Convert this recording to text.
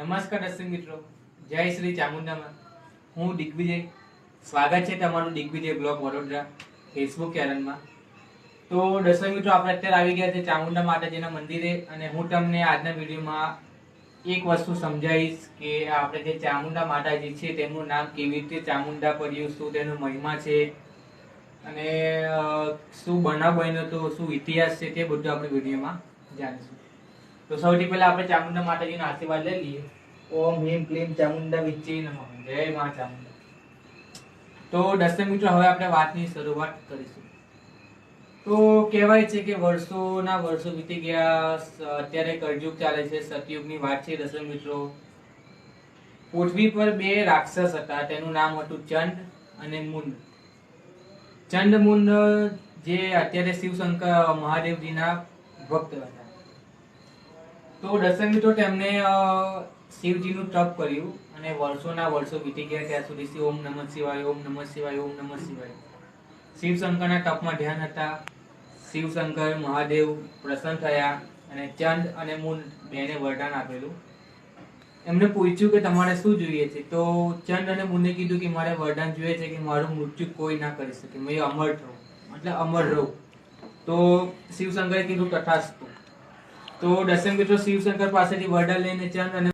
નમસ્કાર દર્શક મિત્રો, જય શ્રી ચામુંડામાં. હું દિગ્વિજય. સ્વાગત છે તમારું દિગ્વિજય બ્લોગ વડોદરા ફેસબુક ચેનલમાં. તો દર્શક મિત્રો, આપણે અત્યારે આવી ગયા છે ચામુંડા માતાજીના મંદિરે અને હું તમને આજના વિડીયોમાં એક વસ્તુ સમજાવીશ કે આપણે જે ચામુંડા માતાજી છે તેમનું નામ કેવી રીતે ચામુંડા પડ્યું, શું તેનો મહિમા છે અને શું બનાવ બન્યો હતો, શું ઇતિહાસ છે, તે બધું આપણે વિડીયોમાં જાણીશું. તો સૌથી પહેલા આપણે ચામુંડા માતાજીના આશીર્વાદ લઈ લઈએ. ઓમ ह्रीं क्लीं ચામુંડા વિચ્ચે નમઃ. જય માં ચામુંડા. તો દર્શક મિત્રો, હવે આપણે વાતની શરૂઆત કરીશું. તો કહેવાય છે કે વર્ષોના વર્ષો વીતી ગયા. અત્યારે કળયુગ ચાલે છે, સતયુગની વાત છે દર્શક મિત્રો. પૃથ્વી પર બે રાક્ષસ હતા. તેનું નામ હતું ચંડ અને મુંડ. ચંડ મુંડ જે અત્યારે શિવશંકર મહાદેવજીના ભક્ત હતા. તો દર્શક મિત્રો, તેમણે શિવજીનું તપ કર્યું અને વર્ષોના વર્ષો વીતી ગયા ત્યાં સુધી ઓમ નમઃ શિવાય, ઓમ નમઃ શિવાય, ઓમ નમઃ શિવાય. શિવશંકરના તપમાં ધ્યાન હતા. શિવશંકર મહાદેવ પ્રસન્ન થયા અને ચંડ અને મુંડ બેને વરદાન આપેલું. એમને પૂછ્યું કે તમારે શું જોઈએ છે? તો ચંડ અને મુંડે કીધું કે મારે વરદાન જોઈએ છે કે મારું મૃત્યુ કોઈ ના કરી શકે, મેં અમર થવું, એટલે અમર રહું. તો શિવશંકરે કીધું તથાસ્તુ. તો દર્શક મિત્રો, શિવશંકર પાસેથી વરદાન લઈને ચંદ અને